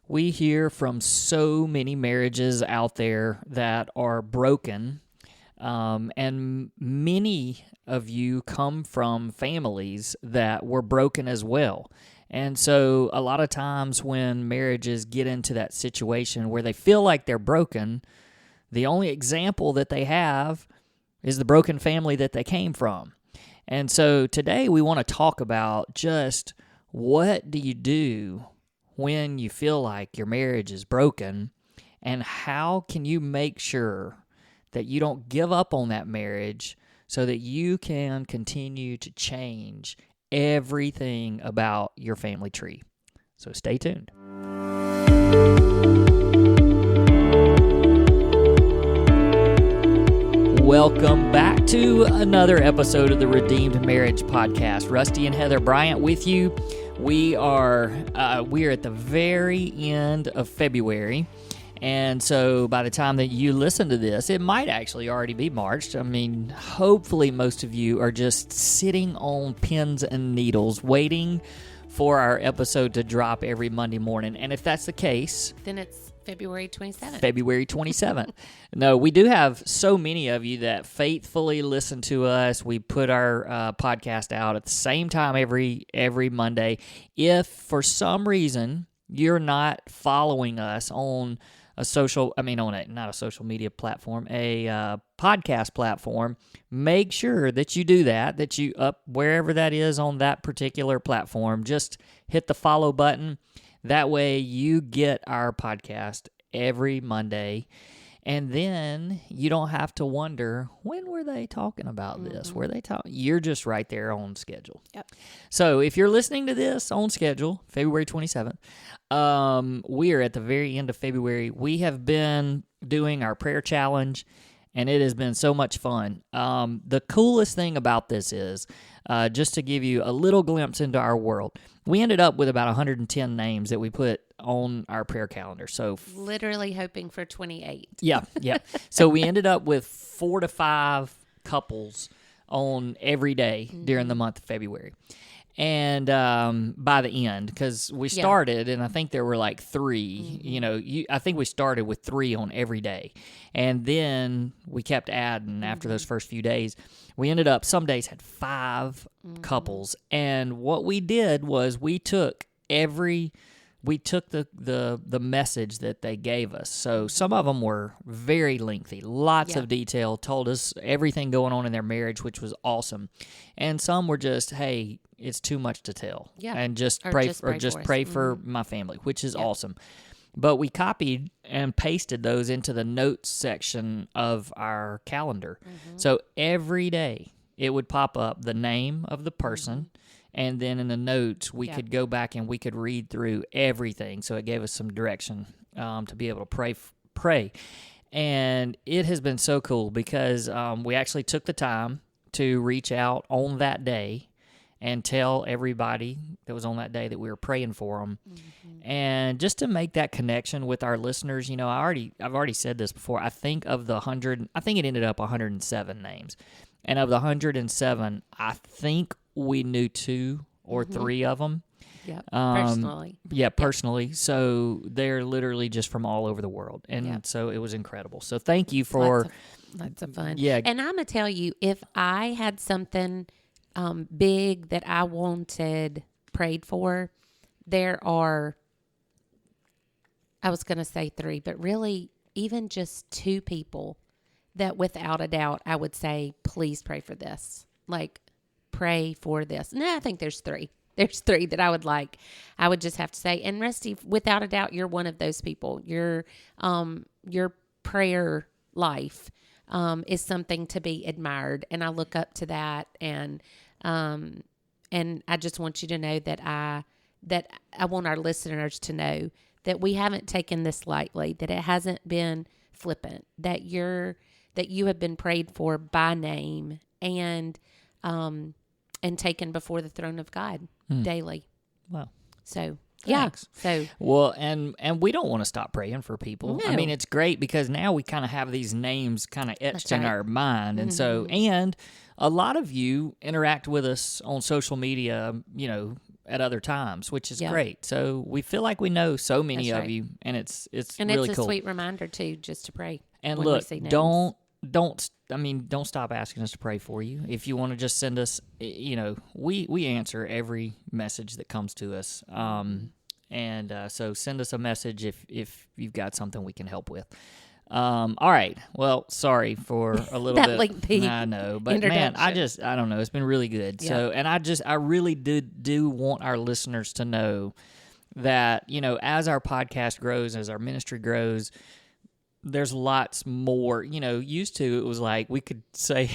We hear from so many marriages out there that are broken, and many of you come from families that were broken as well. And so a lot of times when marriages get into that situation where they feel like they're broken, the only example that they have is the broken family that they came from. And so today we want to talk about just what do you do when you feel like your marriage is broken, and how can you make sure that you don't give up on that marriage so that you can continue to change everything about your family tree. So stay tuned. Welcome back to another episode of the Redeemed Marriage Podcast. Rusty and Heather Bryant with you. We are at the very end of February, and so by the time that you listen to this, it might actually already be March. I mean, hopefully most of you are just sitting on pins and needles waiting for our episode to drop every Monday morning. And if that's the case, then it's February 27th. February 27th. No, we do have so many of you that faithfully listen to us. We put our podcast out at the same time every Monday. If for some reason you're not following us on not a social media platform, a podcast platform, make sure that you do that you up wherever that is on that particular platform. Just hit the follow button. That way you get our podcast every Monday, and then you don't have to wonder, when were they talking about this? Were they talking? You're just right there on schedule. Yep. So if you're listening to this on schedule, February 27th, we are at the very end of February. We have been doing our prayer challenge, and it has been so much fun. The coolest thing about this is, just to give you a little glimpse into our world, we ended up with about 110 names that we put on our prayer calendar. So literally hoping for 28. Yeah. So we ended up with 4 to 5 couples on every day during the month of February. And by the end, because we started, and I think there were like 3, I think we started with 3 on every day. And then we kept adding after those first few days. We ended up, some days had 5 couples. And what we did was we took the message that they gave us. So some of them were very lengthy, lots of detail, told us everything going on in their marriage, which was awesome. And some were just, hey, it's too much to tell. Yeah. And just pray for my family, which is awesome. But we copied and pasted those into the notes section of our calendar. So every day it would pop up the name of the person, and then in the notes we could go back and we could read through everything. So it gave us some direction to be able to pray. And it has been so cool because we actually took the time to reach out on that day and tell everybody that was on that day that we were praying for them. And just to make that connection with our listeners, I've already said this before. I think it ended up 107 names. And of the 107, I think we knew 2 or 3 of them. Yeah, personally. Yeah, personally. So they're literally just from all over the world. And so it was incredible. So thank you for... Lots of fun. Yeah. And I'm going to tell you, if I had something big that I wanted prayed for, there are, I was going to say 3, but really even just 2 people that without a doubt I would say, please pray for this. Like, pray for this. No, I think there's 3. There's 3 that I would just have to say. And Rusty, without a doubt, you're one of those people. Your prayer life is something to be admired. And I look up to that. And I just want you to know that I want our listeners to know that we haven't taken this lightly, that it hasn't been flippant, that you have been prayed for by name and taken before the throne of God daily. Wow. So Thanks. Yeah. So well, and we don't want to stop praying for people. No. I mean, it's great because now we kind of have these names kind of etched in our mind, and so and a lot of you interact with us on social media, at other times, which is great. So we feel like we know so many of you, and it's really it's cool. a sweet reminder too, just to pray. And look, don't stop asking us to pray for you. If you want to just send us, we answer every message that comes to us. So send us a message if you've got something we can help with. All right. Well, sorry for a little that bit. lengthy I know, but man, I don't know. It's been really good. Yeah. So, and I really do want our listeners to know that, as our podcast grows, as our ministry grows, there's lots more. Used to, it was like we could say,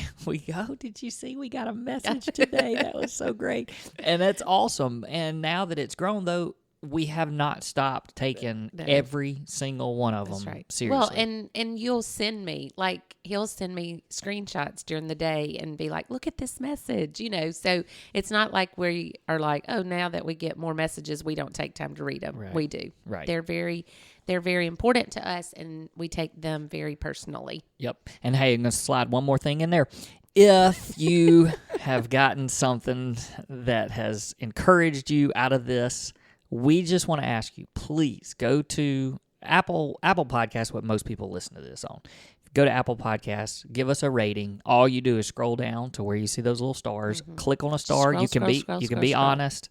did you see we got a message today? That was so great. And that's awesome. And now that it's grown, though, we have not stopped taking every single one of them seriously. Well, and you'll send me, he'll send me screenshots during the day and be like, look at this message, So it's not like we are like, oh, now that we get more messages, we don't take time to read them. Right. We do. Right. They're very important to us, and we take them very personally. Yep. And hey, I'm going to slide one more thing in there. If you have gotten something that has encouraged you out of this, we just want to ask you, please go to Apple Podcasts, what most people listen to this on. Go to Apple Podcasts, give us a rating. All you do is scroll down to where you see those little stars, click on a star. You can be honest.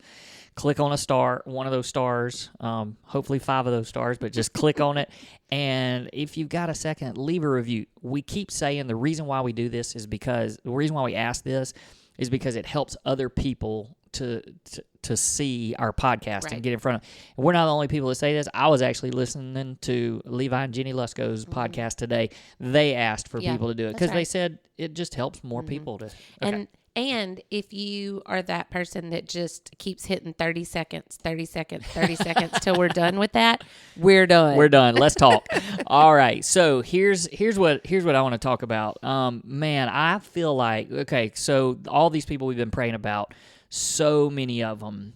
Click on a star, one of those stars, hopefully 5 of those stars, but just click on it. And if you've got a second, leave a review. We keep saying the reason why we do this is because the reason why we ask this is because it helps other people to see our podcast and get in front of. And we're not the only people that say this. I was actually listening to Levi and Jenny Lusko's podcast today. They asked for people to do it because they said it just helps more people to. Okay. And if you are that person that just keeps hitting 30 seconds till we're done with that, we're done. We're done. Let's talk. All right. So here's what I want to talk about. Man, I feel like, okay, so all these people we've been praying about, so many of them,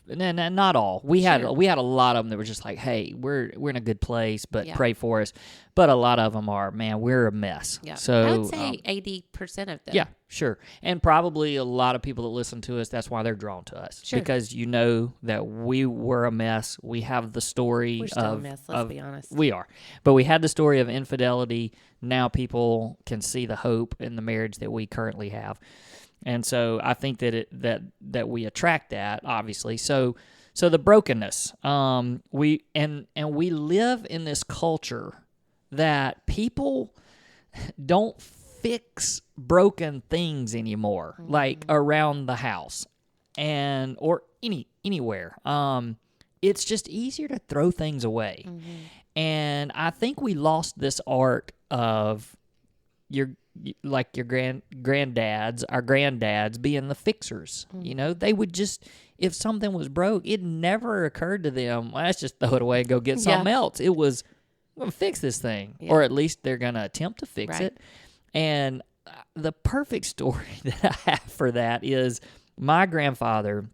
and not all. We had a lot of them that were just like, hey, we're in a good place, but pray for us. But a lot of them are, man, we're a mess. Yeah. So I would say 80% of them. Yeah, sure. And probably a lot of people that listen to us, that's why they're drawn to us. Sure. Because that we were a mess. We have the story we're still a mess, let's be honest. We are. But we had the story of infidelity. Now people can see the hope in the marriage that we currently have. And so I think that we attract that, obviously. So the brokenness, we live in this culture that people don't fix broken things anymore, like around the house or anywhere. It's just easier to throw things away. And I think we lost this art of your granddads, our granddads being the fixers. They would just, if something was broke, it never occurred to them, well, let's just throw it away and go get something else. It was, I'm going to fix this thing. Or at least they're going to attempt to fix it. And the perfect story that I have for that is my grandfather,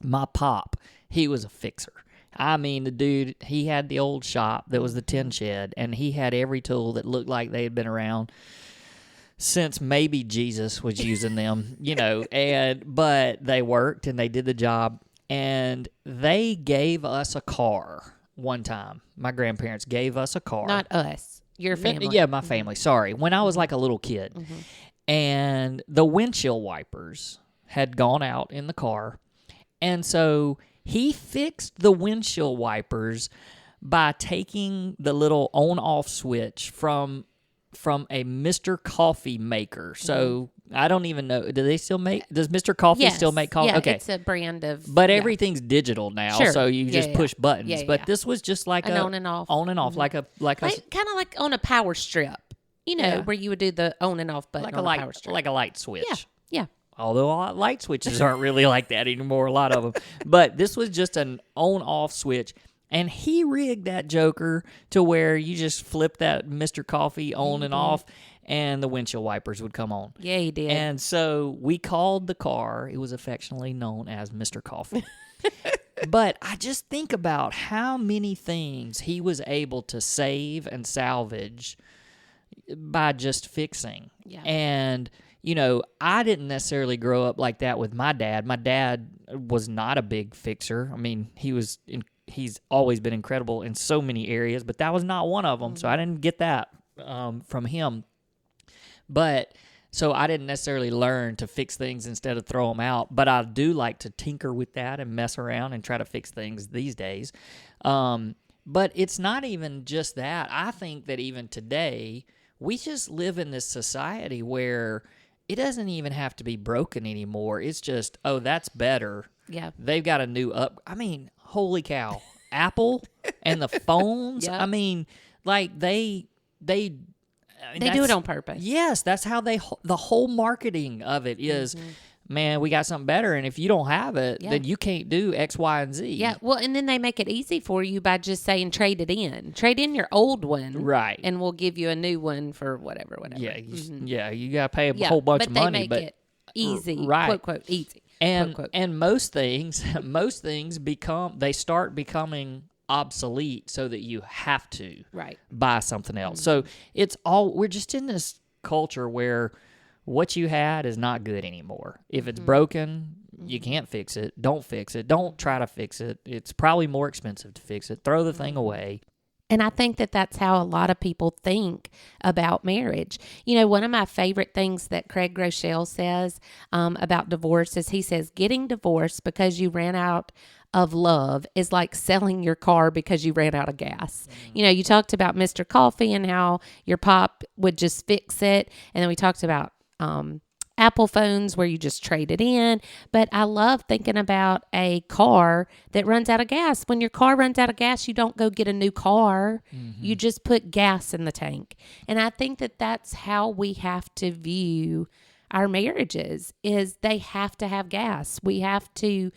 my pop, he was a fixer. I mean, the dude, he had the old shop that was the tin shed, and he had every tool that looked like they had been around since maybe Jesus was using them, but they worked and they did the job, and they gave us a car one time. My grandparents gave us a car. Not us, your family. Yeah, my family, sorry. When I was like a little kid. And the windshield wipers had gone out in the car, and so he fixed the windshield wipers by taking the little on-off switch from a Mr. Coffee maker. So I don't even know. Do they still make? Does Mr. Coffee still make coffee? Yeah, okay, it's a brand of. But everything's digital now, so you just push buttons. But this was just like an on and off, like kind of like on a power strip. Where you would do the on and off button, like a light, power strip. Like a light switch. Yeah. Although light switches aren't really like that anymore, a lot of them. But this was just an on-off switch. And he rigged that joker to where you just flip that Mr. Coffee on and off, and the windshield wipers would come on. Yeah, he did. And so we called the car. It was affectionately known as Mr. Coffee. But I just think about how many things he was able to save and salvage by just fixing. Yeah. And I didn't necessarily grow up like that with my dad. My dad was not a big fixer. I mean, he's always been incredible in so many areas, but that was not one of them. So I didn't get that from him. But so I didn't necessarily learn to fix things instead of throw them out. But I do like to tinker with that and mess around and try to fix things these days. But it's not even just that. I think that even today, we just live in this society where it doesn't even have to be broken anymore. It's just, oh, that's better. Yeah. They've got a new I mean, holy cow. Apple and the phones. Yep. I mean, like they do it on purpose. Yes, that's how the whole marketing of it is, man, we got something better, and if you don't have it, then you can't do X, Y, and Z. Yeah, well, and then they make it easy for you by just saying trade it in. Trade in your old one. Right. And we'll give you a new one for whatever. Yeah, you got to pay a whole bunch of money. But they make it easy, right. quote, quote, easy. And, quote, quote. and most things start becoming obsolete so that you have to buy something else. So we're just in this culture where what you had is not good anymore. If it's broken, you can't fix it. Don't fix it. Don't try to fix it. It's probably more expensive to fix it. Throw the thing away. And I think that that's how a lot of people think about marriage. One of my favorite things that Craig Groeschel says about divorce is he says, getting divorced because you ran out of love is like selling your car because you ran out of gas. You talked about Mr. Coffee and how your pop would just fix it. And then we talked about Apple phones where you just trade it in. But I love thinking about a car that runs out of gas. When your car runs out of gas, you don't go get a new car. You just put gas in the tank. And I think that that's how we have to view our marriages, is they have to have gas. We have to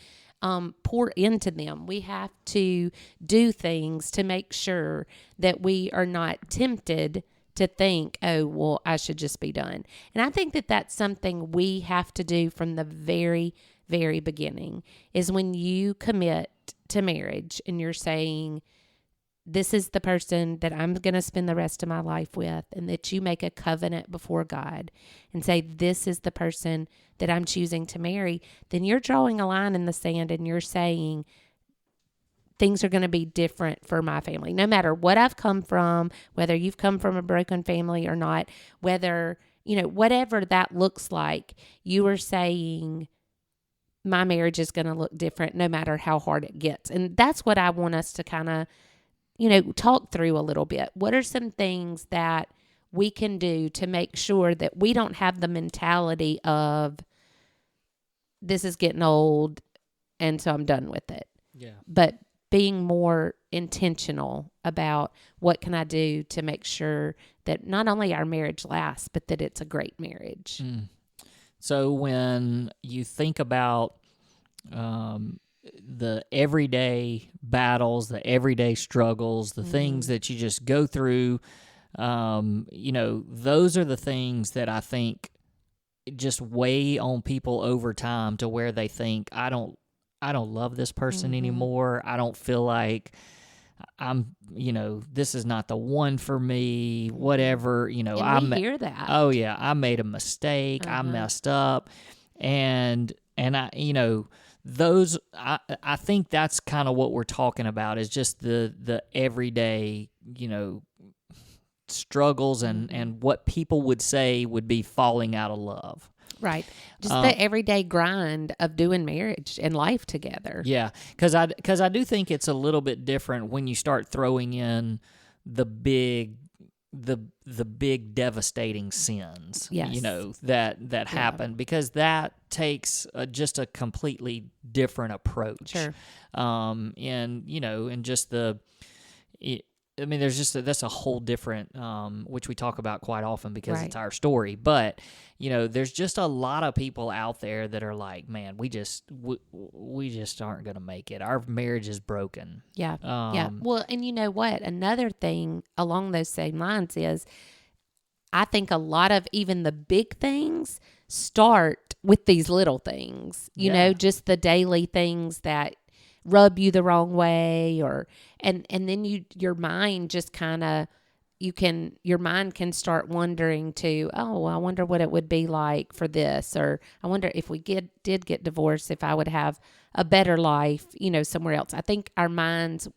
pour into them. We have to do things to make sure that we are not tempted to think, oh, well, I should just be done. And I think that that's something we have to do from the very, very beginning, is when you commit to marriage and you're saying, this is the person that I'm going to spend the rest of my life with, and that you make a covenant before God and say, this is the person that I'm choosing to marry, then you're drawing a line in the sand and you're saying, things are going to be different for my family, no matter what I've come from, whether you've come from a broken family or not, whether, whatever that looks like, you are saying my marriage is going to look different no matter how hard it gets. And that's what I want us to kind of, talk through a little bit. What are some things that we can do to make sure that we don't have the mentality of this is getting old and so I'm done with it. Yeah. But being more intentional about what can I do to make sure that not only our marriage lasts, but that it's a great marriage. So when you think about the everyday battles, the everyday struggles, the things that you just go through, those are the things that I think just weigh on people over time to where they think, I don't love this person anymore. I don't feel like this is not the one for me, whatever, And we hear that. Oh yeah. I made a mistake. I messed up. And I think that's kind of what we're talking about, is just the everyday, struggles and what people would say would be falling out of love. Right. Just the everyday grind of doing marriage and life together. Yeah. Because I do think it's a little bit different when you start throwing in the big devastating sins, that happen, because that takes just a completely different approach. Sure. And just there's just that's a whole different, which we talk about quite often because it's our story. But there's just a lot of people out there that are like, man, we just aren't going to make it. Our marriage is broken. Yeah. Yeah. Well, and you know what? Another thing along those same lines is, I think a lot of even the big things start with these little things. Just the daily things that rub you the wrong way, and then your mind just kind of your mind can start wondering to, oh, I wonder what it would be like for this, or I wonder if we did get divorced, if I would have a better life, somewhere else. I think our minds,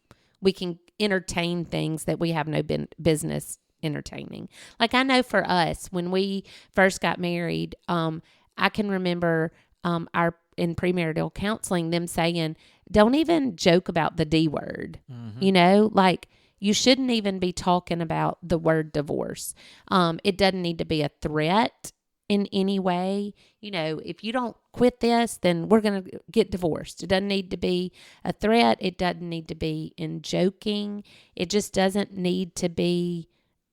we can entertain things that we have no business entertaining. Like I know for us, when we first got married, I can remember in premarital counseling, them saying, don't even joke about the D word, like you shouldn't even be talking about the word divorce. It doesn't need to be a threat in any way. If you don't quit this, then we're going to get divorced. It doesn't need to be a threat. It doesn't need to be in joking. It just doesn't need to be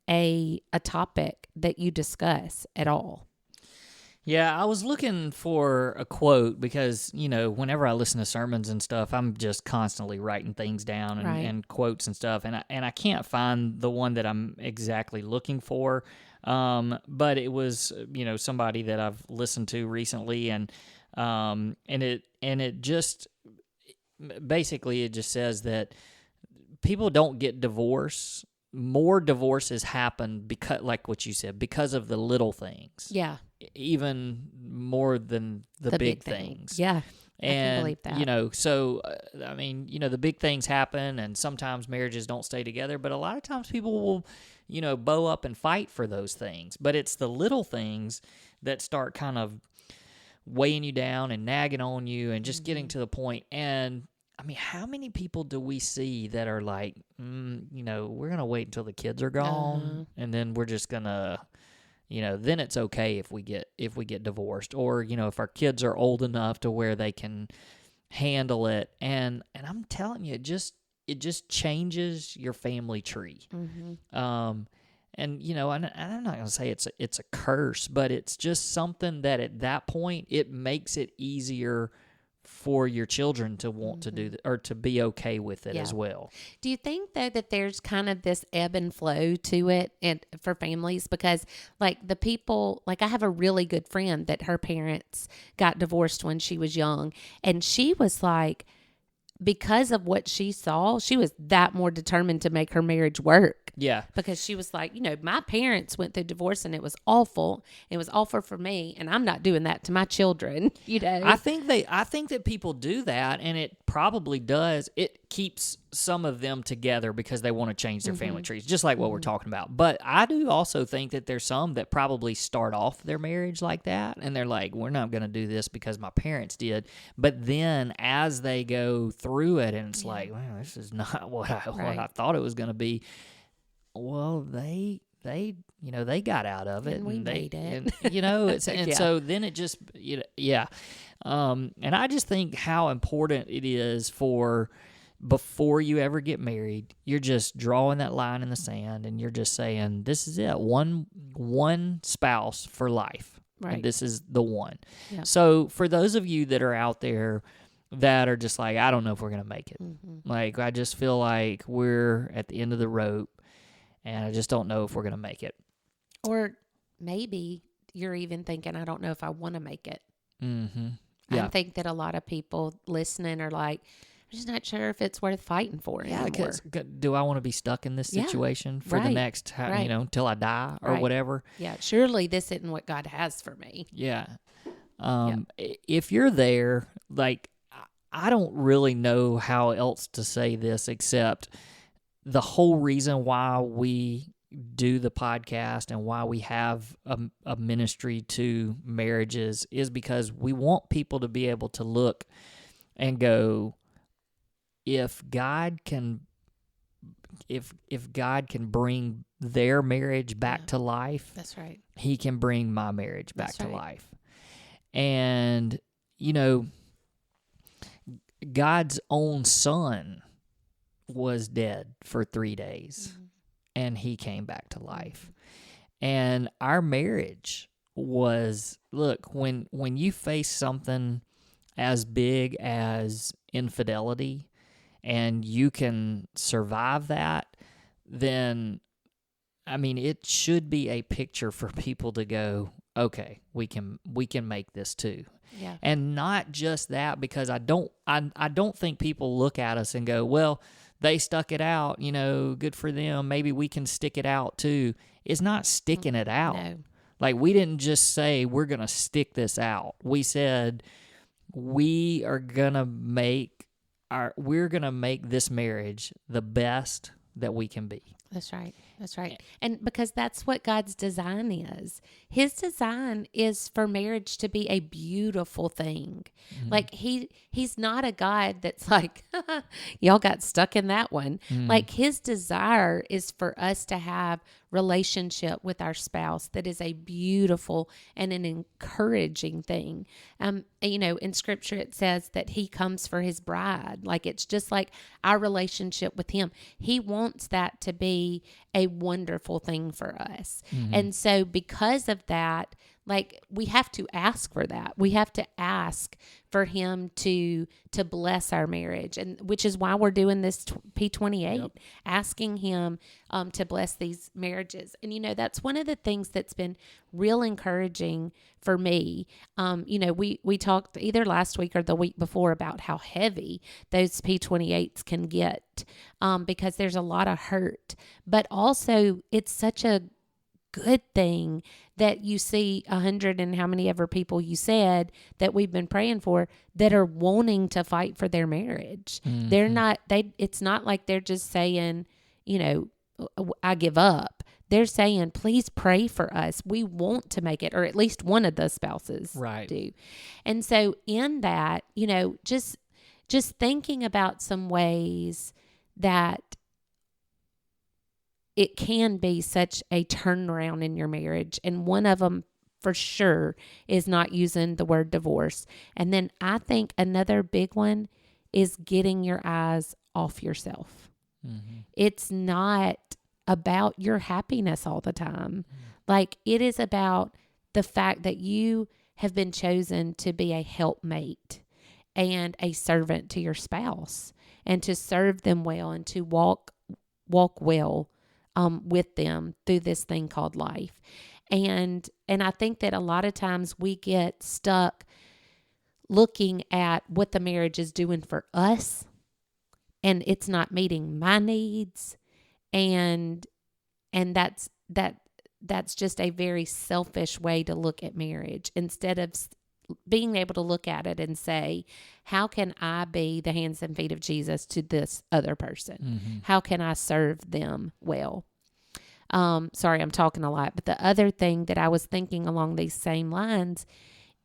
a topic that you discuss at all. Yeah, I was looking for a quote because, whenever I listen to sermons and stuff, I'm just constantly writing things down and quotes and stuff. And I can't find the one that I'm exactly looking for. But it was, somebody that I've listened to recently, and it just basically it just says that people don't get divorced. More divorces happen because, like what you said, because of the little things. Yeah. Even more than the big things. Yeah. And, I can believe that. So, the big things happen, and sometimes marriages don't stay together, but a lot of times people will, bow up and fight for those things. But it's the little things that start kind of weighing you down and nagging on you and just getting to the point. And, how many people do we see that are like, we're going to wait until the kids are gone, and then we're just going to, then it's okay if we get divorced, or, if our kids are old enough to where they can handle it. And I'm telling you, it just changes your family tree. And, I'm not going to say it's a curse, but it's just something that at that point, it makes it easier for your children to want to do or to be okay with it as well. Do you think though that there's kind of this ebb and flow to it, and for families, because like the people, like I have a really good friend that her parents got divorced when she was young, and she was like, because of what she saw, she was that more determined to make her marriage work. Yeah. Because she was like, my parents went through divorce and it was awful. It was awful for me, and I'm not doing that to my children, I think that people do that, and it probably does. It keeps some of them together because they want to change their family trees, just like what we're talking about. But I do also think that there's some that probably start off their marriage like that, and they're like, we're not going to do this because my parents did. But then as they go through it, and it's like, well, this is not what I thought it was going to be. Well, they got out of it, and we made it. And so then it just, and I just think how important it is for, before you ever get married, you're just drawing that line in the sand, and you're just saying, this is it, one spouse for life, right? And this is the one. Yeah. So for those of you that are out there that are just like, I don't know if we're gonna make it, like I just feel like we're at the end of the rope, and I just don't know if we're going to make it. Or maybe you're even thinking, I don't know if I want to make it. Yeah. I think that a lot of people listening are like, I'm just not sure if it's worth fighting for anymore. Yeah, because do I want to be stuck in this situation for the next, till I die or whatever? Yeah, surely this isn't what God has for me. Yeah. If you're there, like, I don't really know how else to say this except the whole reason why we do the podcast and why we have a ministry to marriages is because we want people to be able to look and go, if God can bring their marriage back to life, that's right, He can bring my marriage back to life. And God's own Son was dead for 3 days, and He came back to life. And our marriage was, look, when you face something as big as infidelity and you can survive that, then it should be a picture for people to go, okay, we can make this too. Yeah. And not just that, because I don't think people look at us and go, well, they stuck it out, good for them. Maybe we can stick it out too. It's not sticking it out. No. Like, we didn't just say we're going to stick this out. We said we're going to make this marriage the best that we can be. That's right. That's right. And because that's what God's design is. His design is for marriage to be a beautiful thing. Mm-hmm. Like he's not a God that's like, y'all got stuck in that one. Mm-hmm. Like, his desire is for us to have relationship with our spouse that is a beautiful and an encouraging thing. In scripture it says that he comes for his bride. Like, it's just like our relationship with him. He wants that to be a wonderful thing for us. Mm-hmm. And so because of that, like, we have to ask for that. We have to ask for him to bless our marriage, and which is why we're doing this P28, yep. Asking him to bless these marriages. And, that's one of the things that's been real encouraging for me. We talked either last week or the week before about how heavy those P28s can get because there's a lot of hurt. But also, it's such a good thing that you see 100 and how many ever people you said that we've been praying for that are wanting to fight for their marriage. Mm-hmm. It's not like they're just saying, I give up. They're saying, please pray for us. We want to make it, or at least one of the spouses do. And so in that, just thinking about some ways that it can be such a turnaround in your marriage. And one of them for sure is not using the word divorce. And then I think another big one is getting your eyes off yourself. Mm-hmm. It's not about your happiness all the time. Mm-hmm. Like, it is about the fact that you have been chosen to be a helpmate and a servant to your spouse, and to serve them well and to walk well with them through this thing called life. And I think that a lot of times we get stuck looking at what the marriage is doing for us, and it's not meeting my needs. And that's just a very selfish way to look at marriage, instead of being able to look at it and say, how can I be the hands and feet of Jesus to this other person? Mm-hmm. How can I serve them well? Sorry, I'm talking a lot. But the other thing that I was thinking along these same lines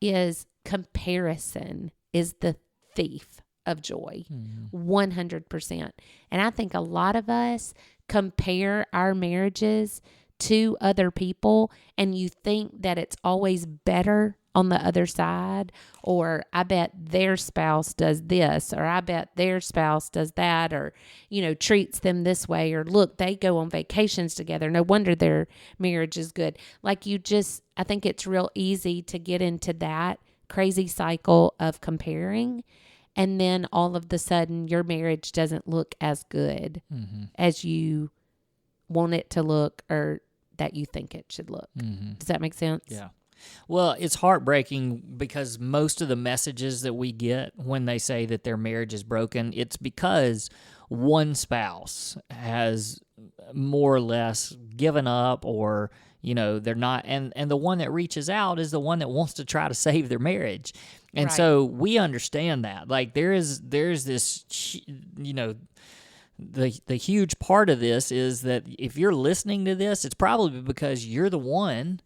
is comparison is the thief of joy, 100%. And I think a lot of us compare our marriages to other people, and you think that it's always better on the other side, or I bet their spouse does this, or I bet their spouse does that, or, treats them this way, or look, they go on vacations together. No wonder their marriage is good. Like, I think it's real easy to get into that crazy cycle of comparing. And then all of the sudden your marriage doesn't look as good as you want it to look, or that you think it should look. Mm-hmm. Does that make sense? Yeah. Well, it's heartbreaking because most of the messages that we get when they say that their marriage is broken, it's because one spouse has more or less given up, or, they're not, and the one that reaches out is the one that wants to try to save their marriage. And so we understand that. Like, there's this, the huge part of this is that if you're listening to this, it's probably because you're the one,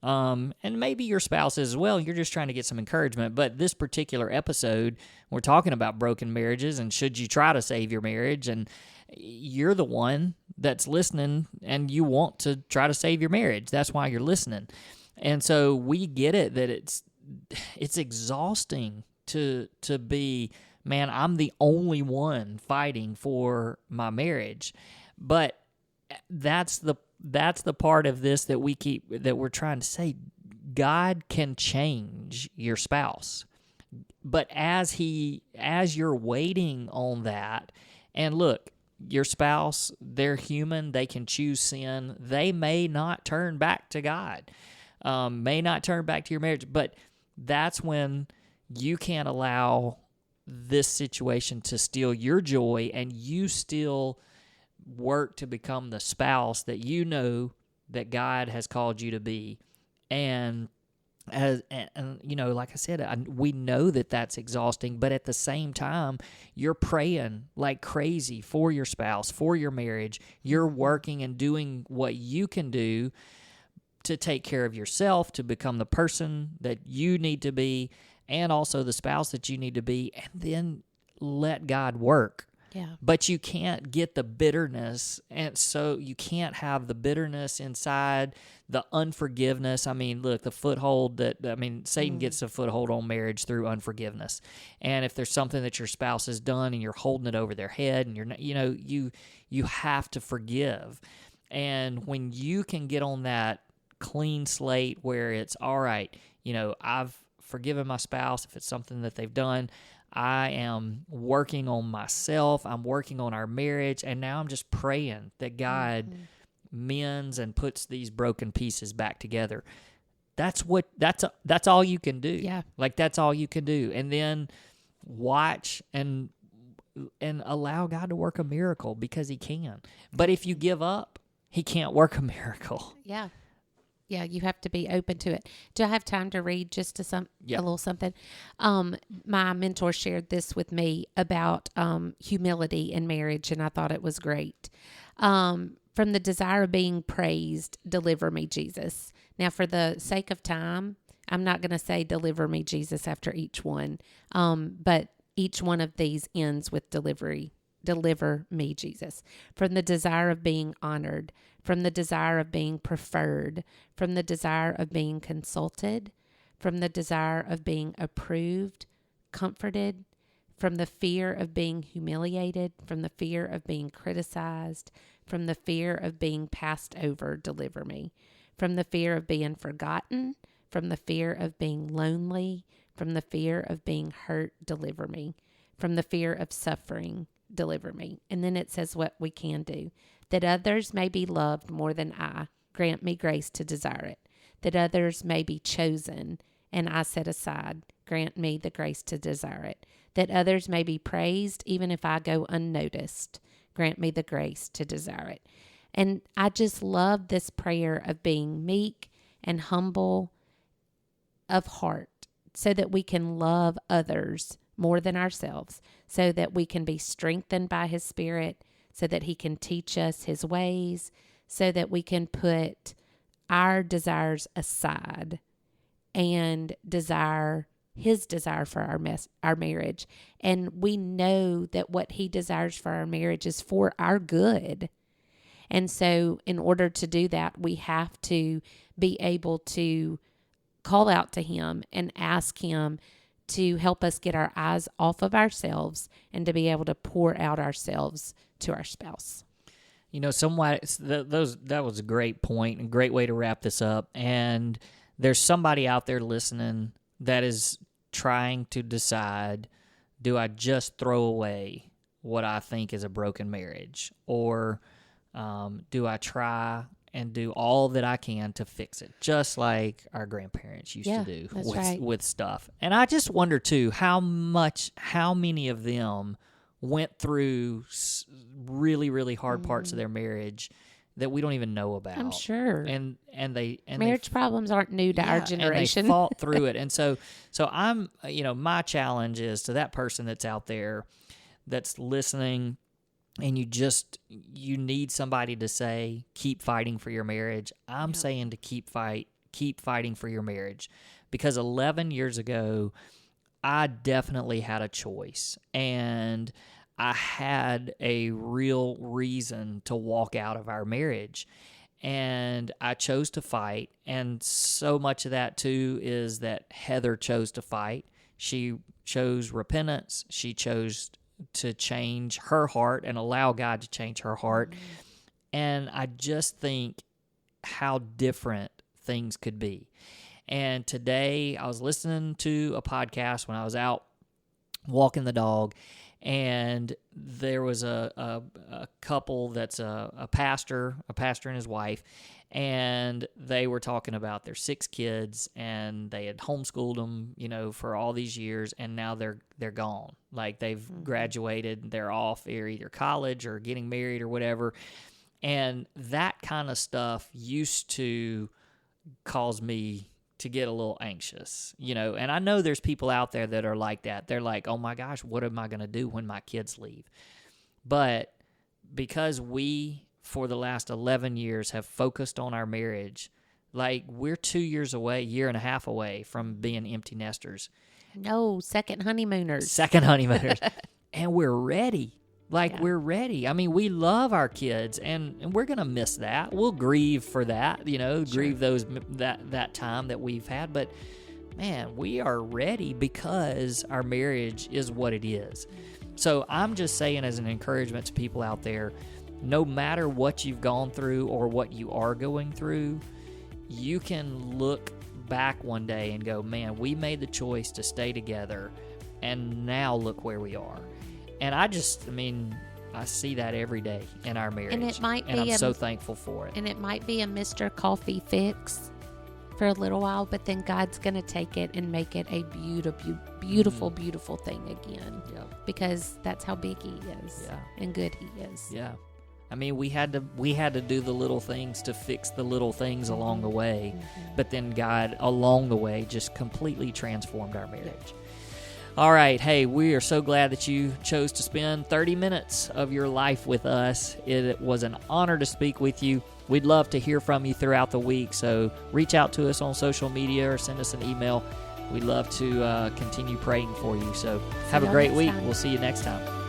and maybe your spouse is as well. You're just trying to get some encouragement. But this particular episode, we're talking about broken marriages and should you try to save your marriage, and you're the one that's listening and you want to try to save your marriage. That's why you're listening. And so we get it that it's exhausting to be, man, I'm the only one fighting for my marriage. But that's the part of this that we're trying to say. God can change your spouse. But as you're waiting on that, and look, your spouse, they're human, they can choose sin. They may not turn back to God, may not turn back to your marriage, but that's when you can't allow this situation to steal your joy, and you still work to become the spouse that you know that God has called you to be. And you know, like I said, we know that that's exhausting, but at the same time, you're praying like crazy for your spouse, for your marriage. You're working and doing what you can do to take care of yourself, to become the person that you need to be, and also the spouse that you need to be, and then let God work. Yeah. But you can't get the bitterness, and so you can't have the bitterness inside, the unforgiveness. I mean, look, Satan gets a foothold on marriage through unforgiveness. And if there's something that your spouse has done and you're holding it over their head, and you're not, you have to forgive. And when you can get on that clean slate where it's all right, I've forgiven my spouse if it's something that they've done. I am working on myself. I'm working on our marriage. And now I'm just praying that God mends and puts these broken pieces back together. That's all you can do. Yeah. Like, that's all you can do. And then watch and allow God to work a miracle, because he can. But if you give up, he can't work a miracle. Yeah. Yeah, you have to be open to it. Do I have time to read just a little something? My mentor shared this with me about humility in marriage, and I thought it was great. From the desire of being praised, deliver me, Jesus. Now, for the sake of time, I'm not going to say deliver me, Jesus, after each one, but each one of these ends with delivery. Deliver me, Jesus. From the desire of being honored, from the desire of being preferred, from the desire of being consulted, from the desire of being approved, comforted, from the fear of being humiliated, from the fear of being criticized, from the fear of being passed over, deliver me. From the fear of being forgotten, from the fear of being lonely, from the fear of being hurt, deliver me. From the fear of suffering, deliver me. And then it says what we can do. That others may be loved more than I, grant me grace to desire it. That others may be chosen and I set aside, grant me the grace to desire it. That others may be praised even if I go unnoticed, grant me the grace to desire it. And I just love this prayer of being meek and humble of heart, so that we can love others more than ourselves, so that we can be strengthened by his Spirit, so that he can teach us his ways, so that we can put our desires aside and desire his desire for our marriage. And we know that what he desires for our marriage is for our good. And so in order to do that, we have to be able to call out to him and ask him to help us get our eyes off of ourselves and to be able to pour out ourselves to our spouse. That was a great point and great way to wrap this up. And there's somebody out there listening that is trying to decide, do I just throw away what I think is a broken marriage, or do I try and do all that I can to fix it, just like our grandparents used to do with stuff. And I just wonder, too, how many of them went through really, really hard parts of their marriage that we don't even know about. I'm sure. And marriage problems aren't new to our generation. And they fought through it. And so I'm, my challenge is to that person that's out there that's listening, and you need somebody to say, keep fighting for your marriage. I'm saying to keep fighting for your marriage, because 11 years ago, I definitely had a choice, and I had a real reason to walk out of our marriage, and I chose to fight. And so much of that too is that Heather chose to fight. She chose repentance. She chose to change her heart and allow God to change her heart. And I just think how different things could be. And today I was listening to a podcast when I was out walking the dog, And there was a couple that's a pastor and his wife, and they were talking about their 6 kids, and they had homeschooled them, for all these years, and now they're gone. Like, they've graduated, they're off either college or getting married or whatever. And that kind of stuff used to cause me to get a little anxious, and I know there's people out there that are like that. They're like, oh my gosh, what am I going to do when my kids leave? But because we, for the last 11 years, have focused on our marriage, like, we're 2 years away, year and a half away from being empty nesters. No, second honeymooners. And we're ready. We're ready. I mean, we love our kids, and we're going to miss that. We'll grieve for that, grieve that time that we've had. But, man, we are ready because our marriage is what it is. So I'm just saying, as an encouragement to people out there, no matter what you've gone through or what you are going through, you can look back one day and go, man, we made the choice to stay together, and now look where we are. And I see that every day in our marriage. And it might be, I'm so thankful for it. And it might be a Mr. Coffee fix for a little while, but then God's going to take it and make it a beautiful, beautiful thing again. Yeah. Because that's how big He is, and good He is. Yeah. I mean, we had to do the little things to fix the little things along the way, but then God, along the way, just completely transformed our marriage. All right. Hey, we are so glad that you chose to spend 30 minutes of your life with us. It was an honor to speak with you. We'd love to hear from you throughout the week, so reach out to us on social media or send us an email. We'd love to continue praying for you. So have a great week. We'll see you next time.